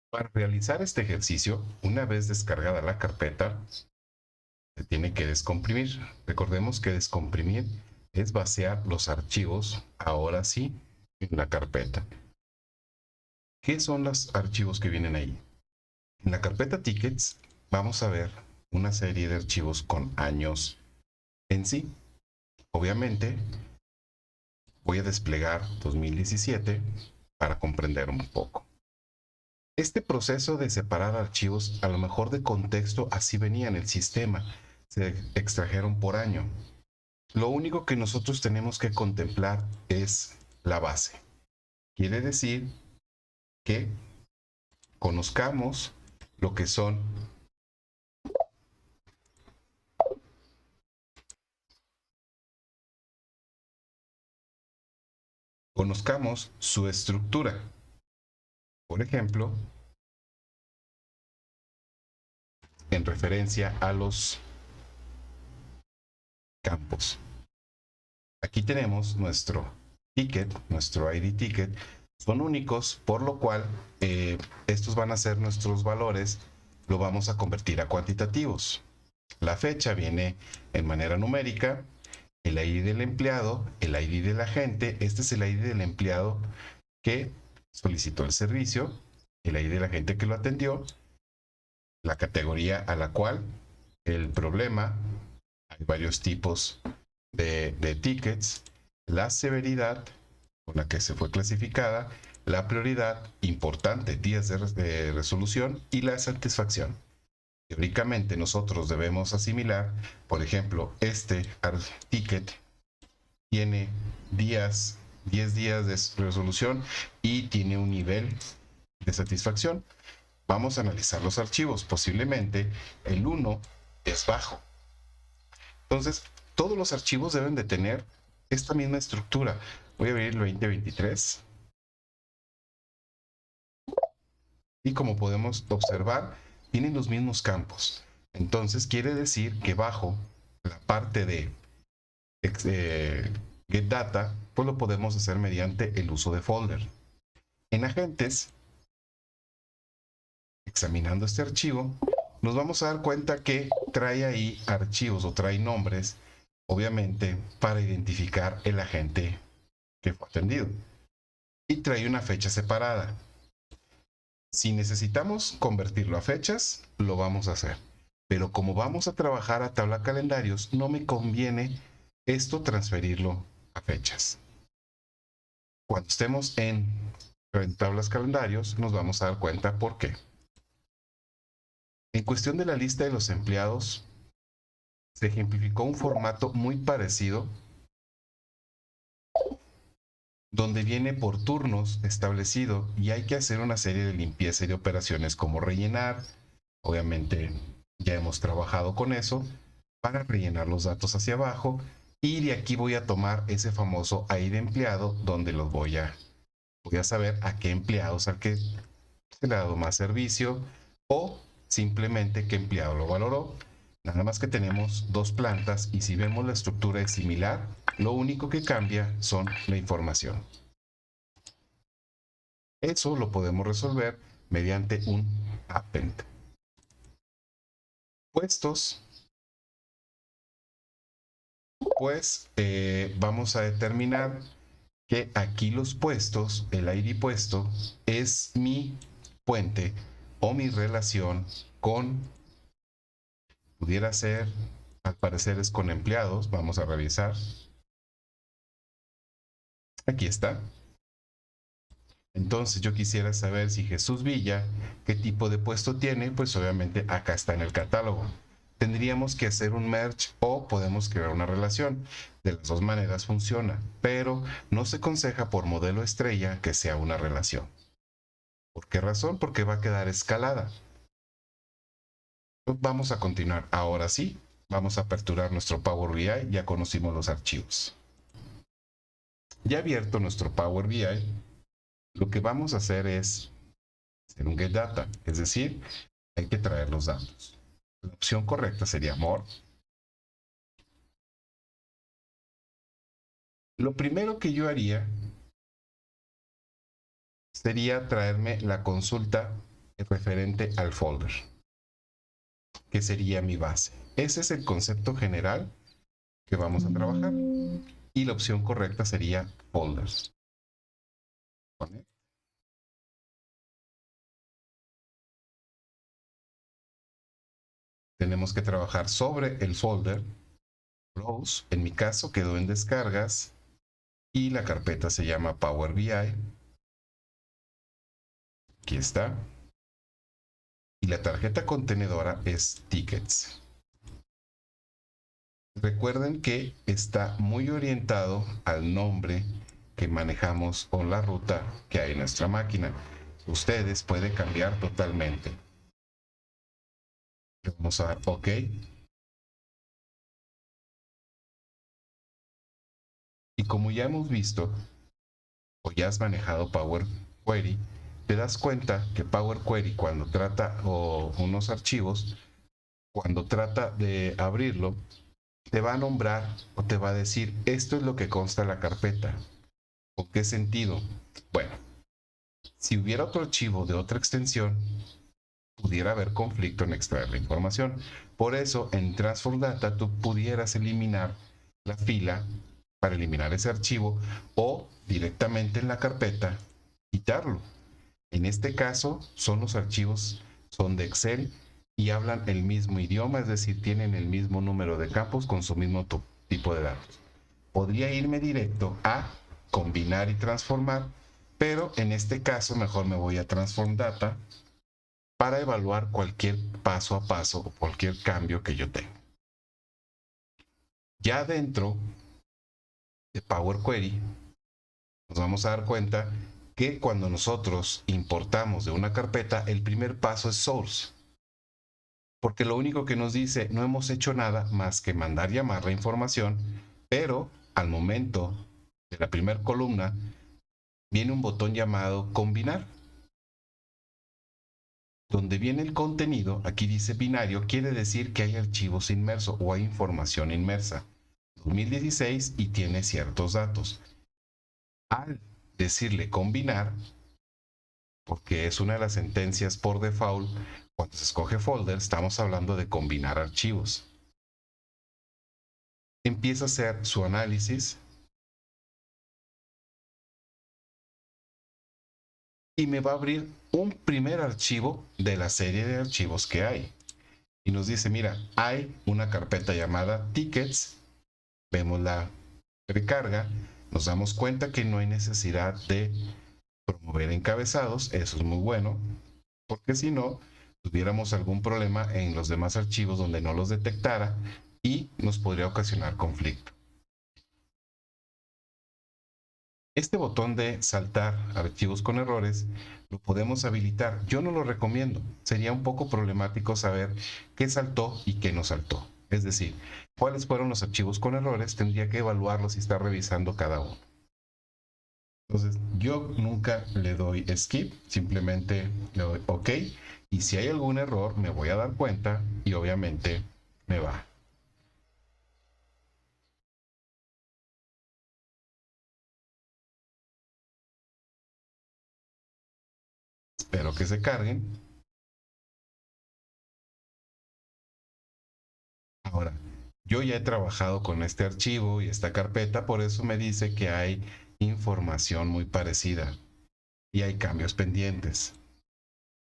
Para realizar este ejercicio, una vez descargada la carpeta, se tiene que descomprimir. Recordemos que descomprimir es vaciar los archivos, ahora sí, en la carpeta. ¿Qué son los archivos que vienen ahí? En la carpeta tickets vamos a ver una serie de archivos con años en sí. Obviamente voy a desplegar 2017 para comprender un poco. Este proceso de separar archivos, a lo mejor de contexto, así venía en el sistema. Se extrajeron por año. Lo único que nosotros tenemos que contemplar es la base. Quiere decir que conozcamos lo que son, conozcamos su estructura. Por ejemplo, en referencia a los campos. Aquí tenemos nuestro ticket, nuestro ID ticket. Son únicos, por lo cual estos van a ser nuestros valores, lo vamos a convertir a cuantitativos. La fecha viene en manera numérica, el ID del empleado, el ID del agente, este es el ID del empleado que solicitó el servicio, el ID de la gente que lo atendió, la categoría a la cual el problema, hay varios tipos de tickets, la severidad con la que se fue clasificada, la prioridad, importante, días de resolución y la satisfacción. Teóricamente nosotros debemos asimilar, por ejemplo, este ticket tiene 10 días de resolución y tiene un nivel de satisfacción. Vamos a analizar los archivos. Posiblemente el 1 es bajo. Entonces, todos los archivos deben de tener esta misma estructura. Voy a abrir el 2023 y como podemos observar, tienen los mismos campos. Entonces, quiere decir que bajo la parte de get data, pues lo podemos hacer mediante el uso de folder. En agentes, examinando este archivo, nos vamos a dar cuenta que trae ahí archivos o trae nombres, obviamente, para identificar el agente que fue atendido. Y trae una fecha separada. Si necesitamos convertirlo a fechas, lo vamos a hacer. Pero como vamos a trabajar a tabla calendarios, no me conviene esto transferirlo a fechas. Cuando estemos en tablas calendarios, nos vamos a dar cuenta por qué. En cuestión de la lista de los empleados, se ejemplificó un formato muy parecido donde viene por turnos establecido y hay que hacer una serie de limpieza y de operaciones como rellenar. Obviamente ya hemos trabajado con eso para rellenar los datos hacia abajo y de aquí voy a tomar ese famoso ID de empleado donde los voy a saber a qué empleados al que se le ha dado más servicio o simplemente qué empleado lo valoró. Nada más que tenemos dos plantas y si vemos la estructura es similar, lo único que cambia son la información. Eso lo podemos resolver mediante un append. Puestos, pues vamos a determinar que aquí los puestos, el ID puesto, es mi puente o mi relación con, pudiera ser, al parecer es con empleados, vamos a revisar. Aquí está. Entonces yo quisiera saber si Jesús Villa, qué tipo de puesto tiene, pues obviamente acá está en el catálogo. Tendríamos que hacer un merge o podemos crear una relación. De las dos maneras funciona, pero no se aconseja por modelo estrella que sea una relación. ¿Por qué razón? Porque va a quedar escalada. Pues vamos a continuar. Ahora sí, vamos a aperturar nuestro Power BI. Ya conocimos los archivos. Ya abierto nuestro Power BI, lo que vamos a hacer es hacer un get data, es decir, hay que traer los datos. La opción correcta sería more. Lo primero que yo haría sería traerme la consulta referente al folder, que sería mi base. Ese es el concepto general que vamos a trabajar. Y la opción correcta sería folders. Tenemos que trabajar sobre el folder. Browse, en mi caso, quedó en descargas y la carpeta se llama Power BI. Aquí está. Y la tarjeta contenedora es Tickets. Recuerden que está muy orientado al nombre que manejamos o la ruta que hay en nuestra máquina. Ustedes pueden cambiar totalmente. Vamos a dar OK. Y como ya hemos visto, o ya has manejado Power Query, te das cuenta que Power Query cuando trata o unos archivos, cuando trata de abrirlo, te va a nombrar o te va a decir, esto es lo que consta en la carpeta. ¿Con qué sentido? Bueno, si hubiera otro archivo de otra extensión, pudiera haber conflicto en extraer la información. Por eso, en Transform Data, tú pudieras eliminar la fila para eliminar ese archivo o directamente en la carpeta quitarlo. En este caso, son los archivos, son de Excel y hablan el mismo idioma, es decir, tienen el mismo número de campos con su mismo tipo de datos. Podría irme directo a combinar y transformar, pero en este caso mejor me voy a Transform Data para evaluar cualquier paso a paso o cualquier cambio que yo tenga. Ya dentro de Power Query, nos vamos a dar cuenta que cuando nosotros importamos de una carpeta, el primer paso es source. Porque lo único que nos dice, no hemos hecho nada más que mandar llamar la información, pero al momento de la primera columna viene un botón llamado combinar. Donde viene el contenido, aquí dice binario, quiere decir que hay archivos inmersos o hay información inmersa. 2016 y tiene ciertos datos. Al decirle combinar, porque es una de las sentencias por default, cuando se escoge folder, estamos hablando de combinar archivos. Empieza a hacer su análisis y me va a abrir un primer archivo de la serie de archivos que hay. Y nos dice, mira, hay una carpeta llamada tickets, vemos la recarga, nos damos cuenta que no hay necesidad de promover encabezados, eso es muy bueno, porque si no, tuviéramos algún problema en los demás archivos donde no los detectara y nos podría ocasionar conflicto. Este botón de saltar archivos con errores lo podemos habilitar. Yo no lo recomiendo. Sería un poco problemático saber qué saltó y qué no saltó. Es decir, cuáles fueron los archivos con errores, tendría que evaluarlos y estar revisando cada uno. Entonces, yo nunca le doy skip, simplemente le doy OK. Y si hay algún error, me voy a dar cuenta y obviamente me va. Espero que se carguen. Ahora, yo ya he trabajado con este archivo y esta carpeta, por eso me dice que hay información muy parecida y hay cambios pendientes.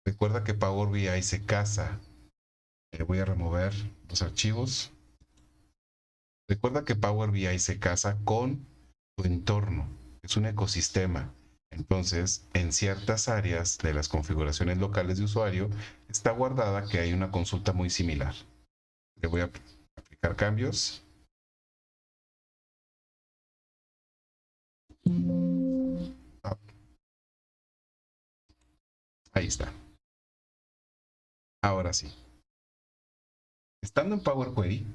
Recuerda que Power BI se casa. Voy a remover los archivos. Recuerda que Power BI se casa con tu entorno. Es un ecosistema. Entonces, en ciertas áreas de las configuraciones locales de usuario, está guardada que hay una consulta muy similar. Le voy a aplicar cambios. Ahí está. Ahora sí. Estando en Power Query,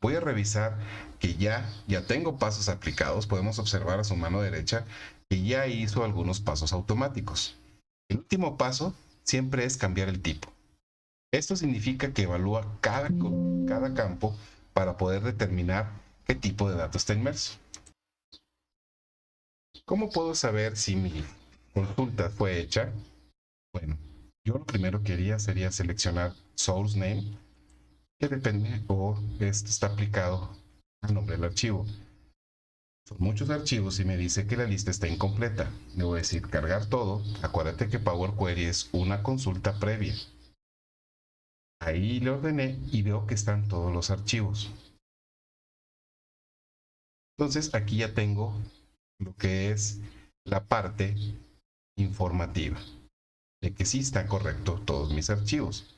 voy a revisar que ya tengo pasos aplicados. Podemos observar a su mano derecha que ya hizo algunos pasos automáticos. El último paso siempre es cambiar el tipo. Esto significa que evalúa cada campo para poder determinar qué tipo de dato está inmerso. ¿Cómo puedo saber si mi consulta fue hecha? Bueno, Yo lo primero que haría sería seleccionar source name, que depende o está aplicado al nombre del archivo. Son muchos archivos y me dice que la lista está incompleta. Le voy a decir cargar todo. Acuérdate que Power Query es una consulta previa. Ahí le ordené y veo que están todos los archivos. Entonces aquí ya tengo lo que es la parte informativa de que sí está correcto todos mis archivos.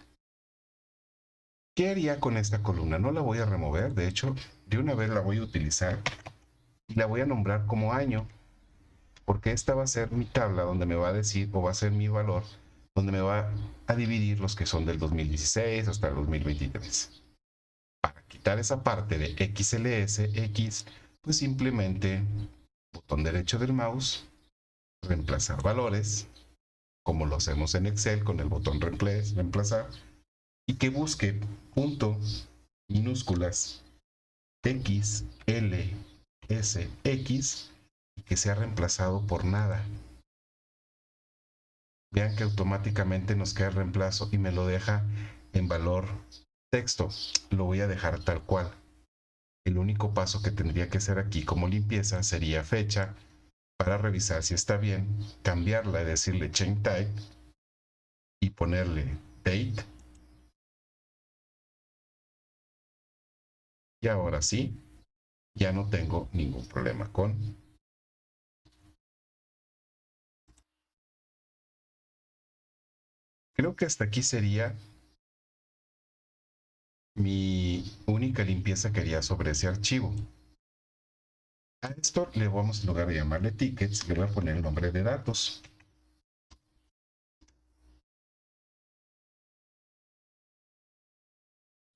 ¿Qué haría con esta columna? No la voy a remover, de hecho, de una vez la voy a utilizar y la voy a nombrar como año, porque esta va a ser mi tabla donde me va a decir, o va a ser mi valor, donde me va a dividir los que son del 2016 hasta el 2023. Para quitar esa parte de XLSX, pues simplemente botón derecho del mouse, reemplazar valores, como lo hacemos en Excel con el botón reemplazar, y que busque punto minúsculas X, L, S, X y que sea reemplazado por nada. Vean que automáticamente nos queda el reemplazo y me lo deja en valor texto. Lo voy a dejar tal cual. El único paso que tendría que hacer aquí como limpieza sería fecha para revisar si está bien, cambiarla y decirle change type y ponerle date. Y ahora sí, ya no tengo ningún problema con. Creo que hasta aquí sería mi única limpieza que haría sobre ese archivo. A esto le vamos, en lugar de llamarle tickets, le voy a poner el nombre de datos.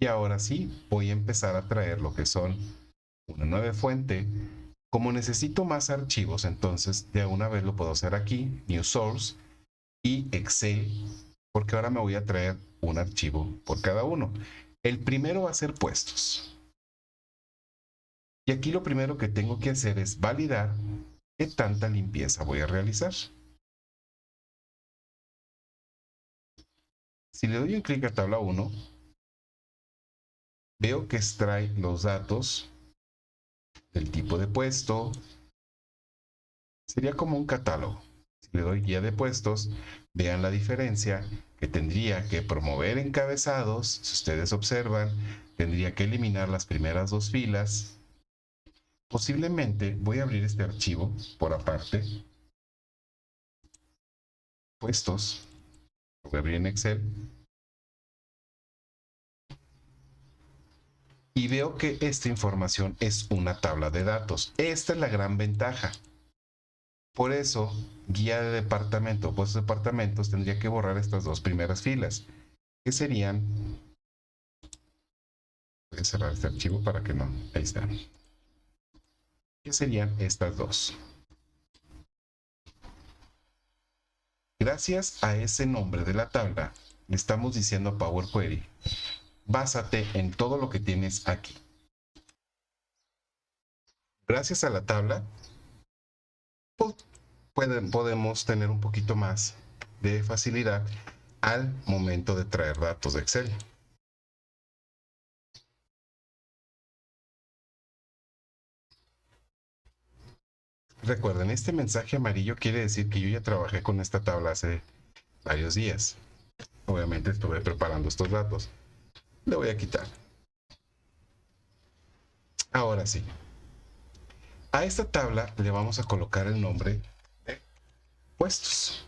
Y ahora sí, voy a empezar a traer lo que son una nueva fuente. Como necesito más archivos, entonces de una vez lo puedo hacer aquí, New Source y Excel, porque ahora me voy a traer un archivo por cada uno. El primero va a ser puestos. Y aquí lo primero que tengo que hacer es validar qué tanta limpieza voy a realizar. Si le doy un clic a tabla 1, veo que extrae los datos del tipo de puesto. Sería como un catálogo. Si le doy guía de puestos, vean la diferencia que tendría que promover encabezados. Si ustedes observan, tendría que eliminar las primeras dos filas. Posiblemente voy a abrir este archivo por aparte. Puestos. Lo voy a abrir en Excel. Y veo que esta información es una tabla de datos. Esta es la gran ventaja. Por eso, guía de departamento, pues departamentos tendría que borrar estas dos primeras filas, que serían, voy a cerrar este archivo para que no, ahí está, que serían estas dos. Gracias a ese nombre de la tabla, le estamos diciendo a Power Query, básate en todo lo que tienes aquí. Gracias a la tabla, podemos tener un poquito más de facilidad al momento de traer datos de Excel. Recuerden, este mensaje amarillo quiere decir que yo ya trabajé con esta tabla hace varios días. Obviamente estuve preparando estos datos. Le voy a quitar. Ahora sí. A esta tabla le vamos a colocar el nombre de puestos.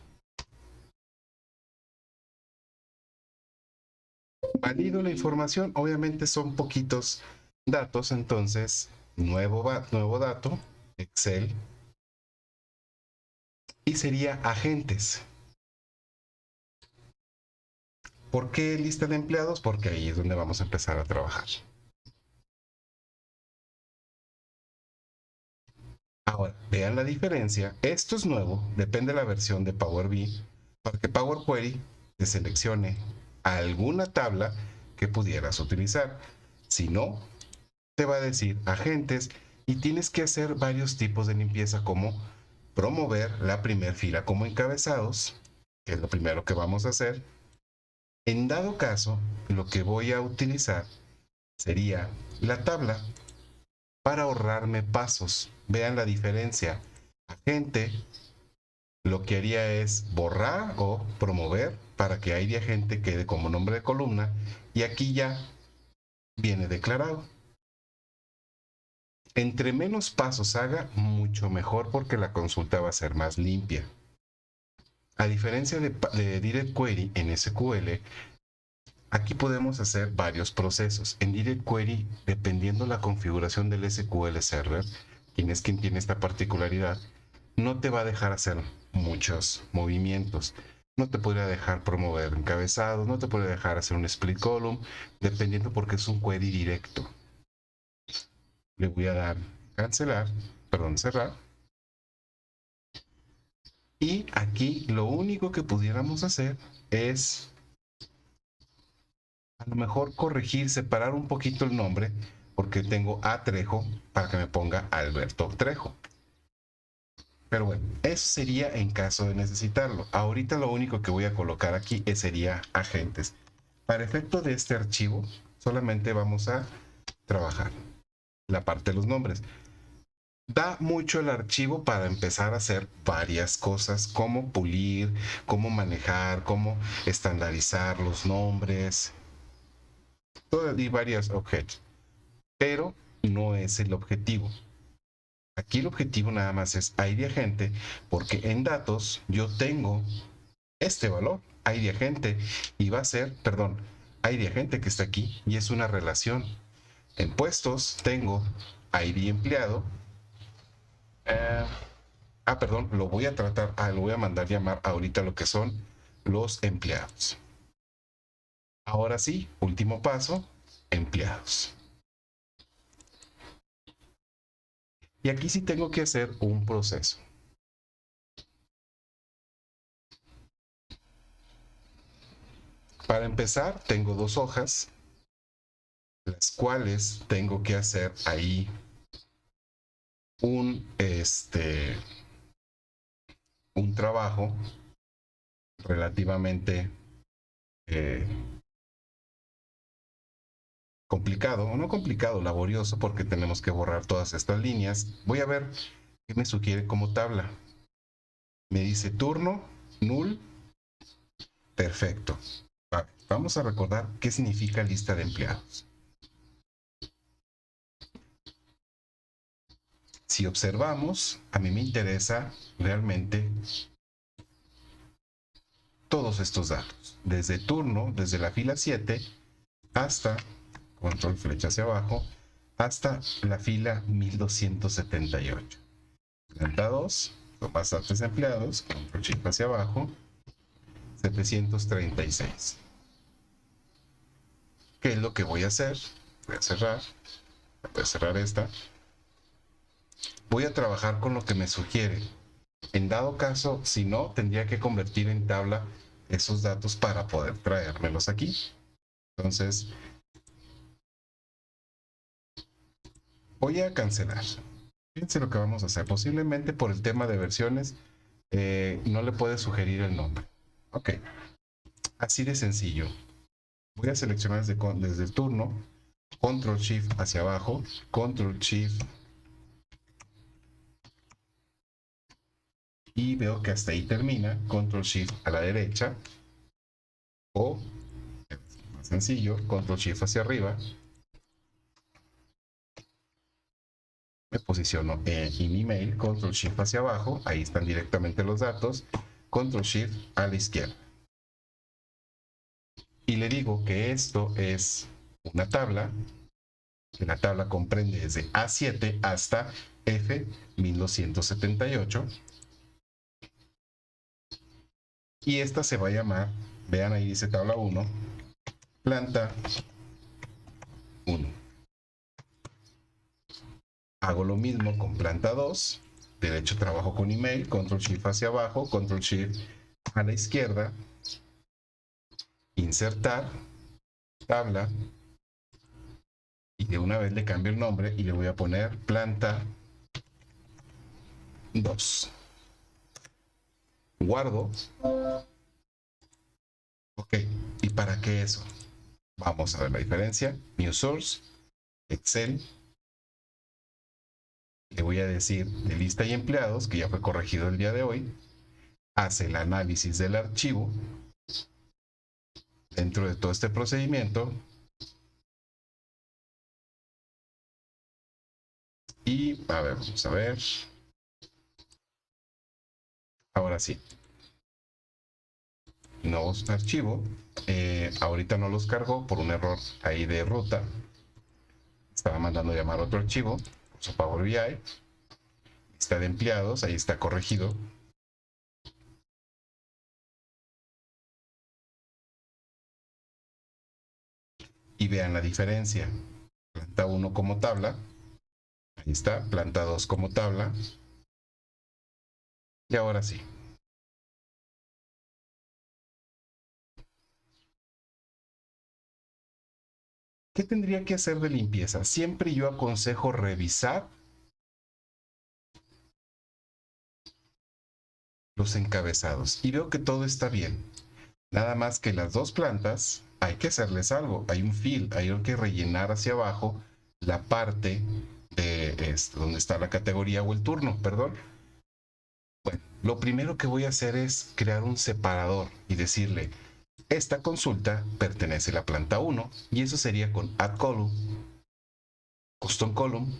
Valido la información. Obviamente son poquitos datos, entonces nuevo dato, Excel. Y sería agentes. ¿Por qué lista de empleados? Porque ahí es donde vamos a empezar a trabajar. Ahora, vean la diferencia. Esto es nuevo, depende de la versión de Power BI, para que Power Query te seleccione alguna tabla que pudieras utilizar. Si no, te va a decir agentes y tienes que hacer varios tipos de limpieza como promover la primera fila como encabezados, que es lo primero que vamos a hacer. En dado caso, lo que voy a utilizar sería la tabla para ahorrarme pasos. Vean la diferencia. Agente lo que haría es borrar o promover para que ID agente quede como nombre de columna y aquí ya viene declarado. Entre menos pasos haga, mucho mejor porque la consulta va a ser más limpia. A diferencia de Direct Query en SQL, aquí podemos hacer varios procesos. En Direct Query, dependiendo la configuración del SQL Server, quien es quien tiene esta particularidad, no te va a dejar hacer muchos movimientos. No te podría dejar promover encabezados, no te podría dejar hacer un split column, dependiendo porque es un query directo. Le voy a dar cancelar, perdón, cerrar. Y aquí lo único que pudiéramos hacer es a lo mejor corregir, separar un poquito el nombre, porque tengo a Trejo para que me ponga Alberto Trejo. Pero bueno, eso sería en caso de necesitarlo. Ahorita lo único que voy a colocar aquí sería agentes. Para efecto de este archivo, solamente vamos a trabajar la parte de los nombres. Da mucho el archivo para empezar a hacer varias cosas, como pulir, cómo manejar, cómo estandarizar los nombres, y varios objetos. Pero no es el objetivo. Aquí el objetivo nada más es ID agente, porque en datos yo tengo este valor, ID agente, y va a ser, perdón, ID agente que está aquí, y es una relación. En puestos tengo ID empleado. Perdón, lo voy a tratar, lo voy a mandar llamar ahorita lo que son los empleados. Ahora sí, último paso, empleados. Y aquí sí tengo que hacer un proceso. Para empezar, tengo dos hojas, las cuales tengo que hacer ahí un trabajo relativamente complicado, o no complicado, laborioso, porque tenemos que borrar todas estas líneas. Voy a ver qué me sugiere como tabla. Me dice turno, null, perfecto. Vale, vamos a recordar qué significa lista de empleados. Si observamos, a mí me interesa realmente todos estos datos, desde turno, desde la fila 7 hasta, control flecha hacia abajo, hasta la fila 1278. Planta 2, son bastantes empleados, control shift hacia abajo, 736. ¿Qué es lo que voy a hacer? Voy a cerrar esta. Voy a trabajar con lo que me sugiere. En dado caso, si no, tendría que convertir en tabla esos datos para poder traérmelos aquí. Entonces, voy a cancelar. Fíjense lo que vamos a hacer. Posiblemente por el tema de versiones, no le puede sugerir el nombre. Ok, así de sencillo. Voy a seleccionar desde el turno, Control Shift hacia abajo, Control Shift, y veo que hasta ahí termina, Control Shift a la derecha, o, más sencillo, Control Shift hacia arriba. Me posiciono en mi email, Control Shift hacia abajo, ahí están directamente los datos, Control Shift a la izquierda. Y le digo que esto es una tabla, que la tabla comprende desde A7 hasta F1278. Y esta se va a llamar, vean ahí dice tabla 1, planta 1. Hago lo mismo con planta 2, derecho trabajo con email, control shift hacia abajo, control shift a la izquierda, insertar, tabla, y de una vez le cambio el nombre y le voy a poner planta 2. Guardo. Ok, y para qué eso? Vamos a ver la diferencia. New Source, Excel. Le voy a decir de lista y empleados, que ya fue corregido el día de hoy. Hace el análisis del archivo. Dentro de todo este procedimiento. Y, a ver, vamos a ver. Ahora sí. Nuevo archivo. Ahorita no los cargó por un error ahí de ruta. Estaba mandando llamar otro archivo. Puso Power BI. Está de empleados. Ahí está corregido. Y vean la diferencia. Planta 1 como tabla. Ahí está. Planta 2 como tabla. Y ahora sí. ¿Qué tendría que hacer de limpieza? Siempre yo aconsejo revisar los encabezados. Y veo que todo está bien. Nada más que las dos plantas hay que hacerles algo. Hay un fill, hay que rellenar hacia abajo la parte de donde está la categoría o el turno, perdón. Bueno, lo primero que voy a hacer es crear un separador y decirle, esta consulta pertenece a la planta 1 y eso sería con add column, custom column.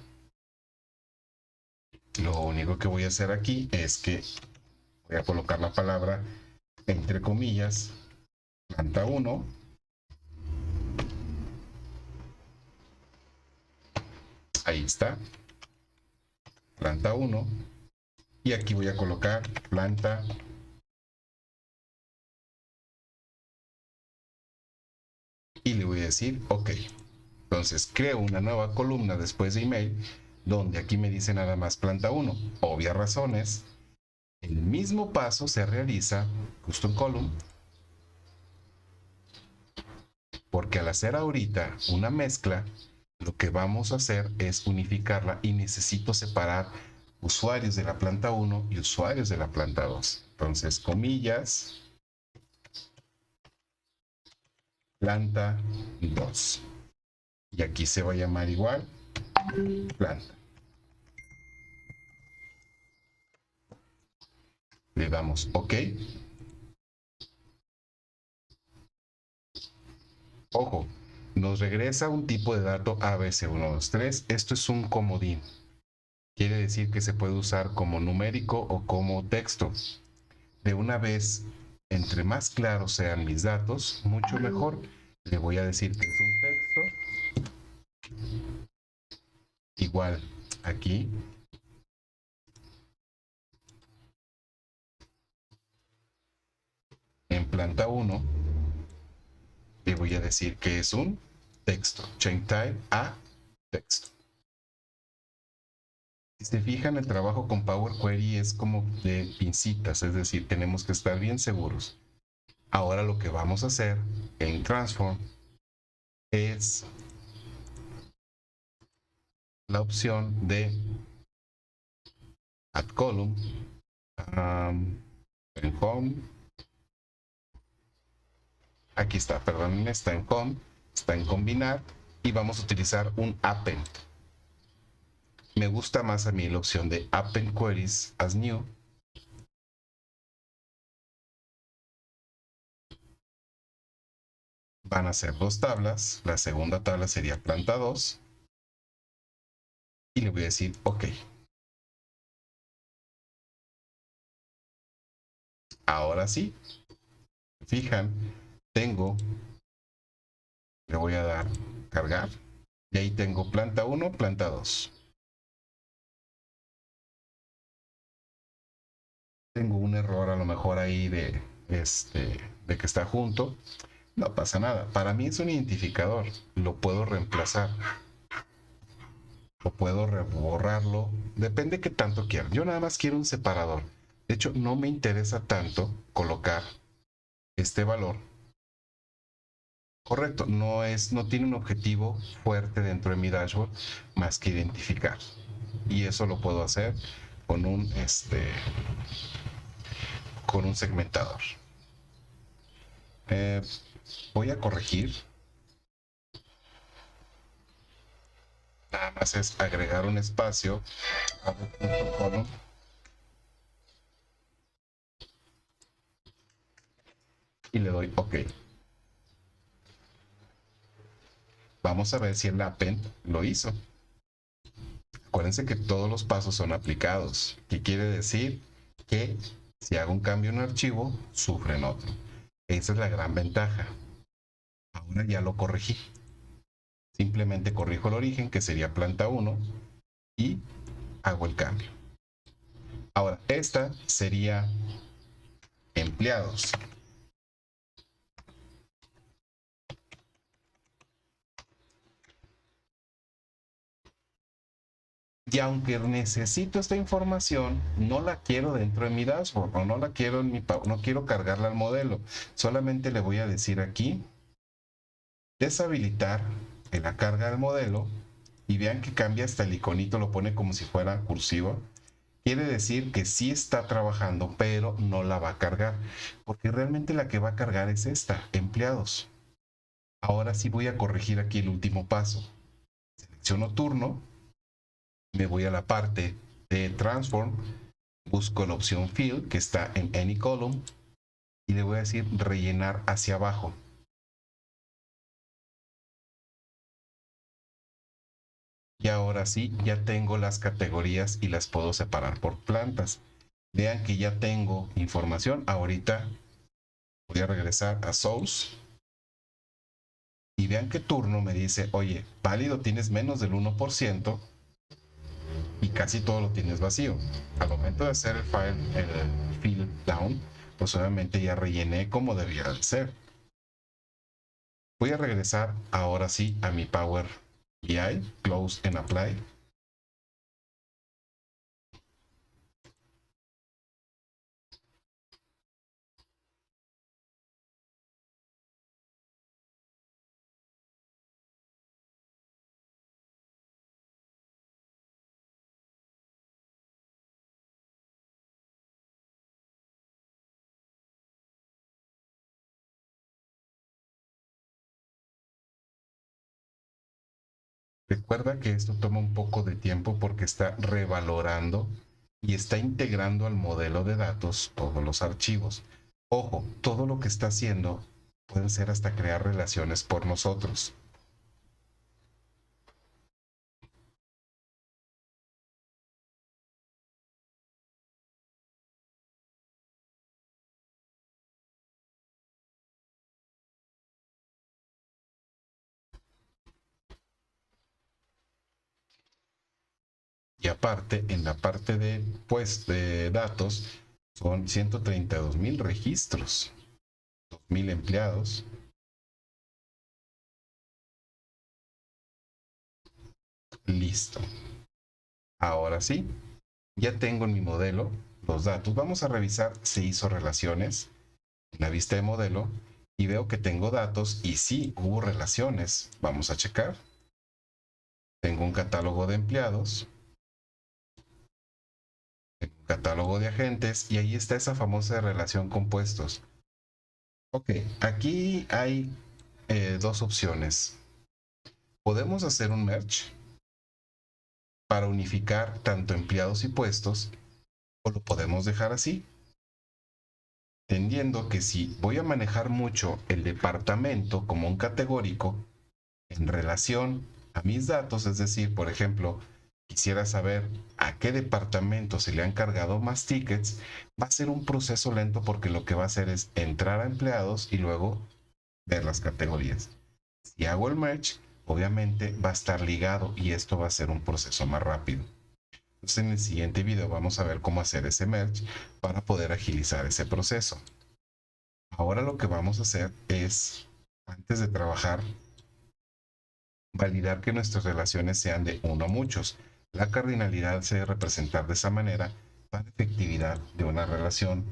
Lo único que voy a hacer aquí es que voy a colocar la palabra entre comillas, planta 1. Ahí está. Planta 1. Y aquí voy a colocar planta. Y le voy a decir, ok. Entonces creo una nueva columna después de email, donde aquí me dice nada más planta 1. Obvias razones. El mismo paso se realiza, custom column, porque al hacer ahorita una mezcla, lo que vamos a hacer es unificarla y necesito separar usuarios de la planta 1 y usuarios de la planta 2. Entonces, comillas, planta 2. Y aquí se va a llamar igual planta. Le damos OK. Ojo, nos regresa un tipo de dato ABC123. Esto es un comodín. Quiere decir que se puede usar como numérico o como texto. De una vez, entre más claros sean mis datos, mucho mejor. Le voy a decir que es un texto. Igual, aquí. En planta 1, le voy a decir que es un texto. Change type a texto. Si se fijan, el trabajo con Power Query es como de pincitas, es decir, tenemos que estar bien seguros. Ahora lo que vamos a hacer en Transform es la opción de Add Column en Home. Aquí está, perdón, está en Home, está en Combinar y vamos a utilizar un Append. Me gusta más a mí la opción de Append Queries as New. Van a ser dos tablas. La segunda tabla sería planta 2. Y le voy a decir OK. Ahora sí. Fijan, tengo. Le voy a dar cargar. Y ahí tengo planta 1, planta 2. Tengo un error a lo mejor ahí de que está junto. No pasa nada. Para mí es un identificador. Lo puedo reemplazar. O puedo borrarlo. Depende qué tanto quiera. Yo nada más quiero un separador. De hecho, no me interesa tanto colocar este valor. Correcto. No tiene un objetivo fuerte dentro de mi dashboard más que identificar. Y eso lo puedo hacer con un segmentador. voy a corregir. Nada más es agregar un espacio a column, y le doy OK. Vamos a ver si el append lo hizo. Acuérdense que todos los pasos son aplicados. ¿Qué quiere decir? Que si hago un cambio en un archivo, sufre en otro. Esa es la gran ventaja. Ahora ya lo corregí. Simplemente corrijo el origen, que sería planta 1, y hago el cambio. Ahora, esta sería empleados. Y aunque necesito esta información, no la quiero dentro de mi dashboard o no la quiero en no quiero cargarla al modelo. Solamente le voy a decir aquí, deshabilitar en la carga del modelo, y vean que cambia hasta el iconito, lo pone como si fuera cursivo. Quiere decir que sí está trabajando, pero no la va a cargar, porque realmente la que va a cargar es esta, empleados. Ahora sí voy a corregir aquí el último paso. Selecciono turno, me voy a la parte de Transform, busco la opción Field, que está en Any Column, y le voy a decir rellenar hacia abajo. Y ahora sí, ya tengo las categorías y las puedo separar por plantas. Vean que ya tengo información. Ahorita voy a regresar a Source. Y vean que turno me dice, oye, válido tienes menos del 1%. Y casi todo lo tienes vacío. Al momento de hacer el fill down, pues obviamente ya rellené como debía de ser. Voy a regresar ahora sí a mi Power BI, Close and Apply. Recuerda que esto toma un poco de tiempo porque está revalorando y está integrando al modelo de datos todos los archivos. Ojo, todo lo que está haciendo puede ser hasta crear relaciones por nosotros. Y aparte, en la parte de, pues, de datos, son 132,000 registros, 2,000 empleados. Listo. Ahora sí, ya tengo en mi modelo los datos. Vamos a revisar si hizo relaciones en la vista de modelo y veo que tengo datos y sí hubo relaciones. Vamos a checar. Tengo un catálogo de empleados, tengo un catálogo de agentes y ahí está esa famosa relación compuestos. Ok, aquí hay dos opciones. Podemos hacer un merge para unificar tanto empleados y puestos, o lo podemos dejar así, entendiendo que si voy a manejar mucho el departamento como un categórico en relación a mis datos, es decir, por ejemplo, quisiera saber a qué departamento se le han cargado más tickets, va a ser un proceso lento porque lo que va a hacer es entrar a empleados y luego ver las categorías. Si hago el merge, obviamente va a estar ligado y esto va a ser un proceso más rápido. Entonces en el siguiente video vamos a ver cómo hacer ese merge para poder agilizar ese proceso. Ahora lo que vamos a hacer es, antes de trabajar, validar que nuestras relaciones sean de uno a muchos. La cardinalidad se debe representar de esa manera para efectividad de una relación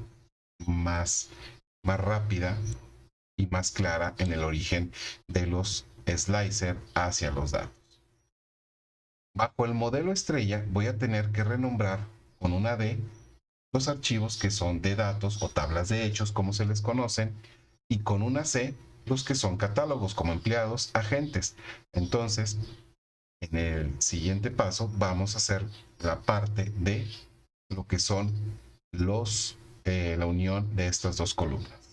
más rápida y más clara en el origen de los slicer hacia los datos. Bajo el modelo estrella voy a tener que renombrar con una D los archivos que son de datos o tablas de hechos, como se les conocen, y con una C los que son catálogos como empleados, agentes. Entonces, en el siguiente paso vamos a hacer la parte de lo que son la unión de estas dos columnas.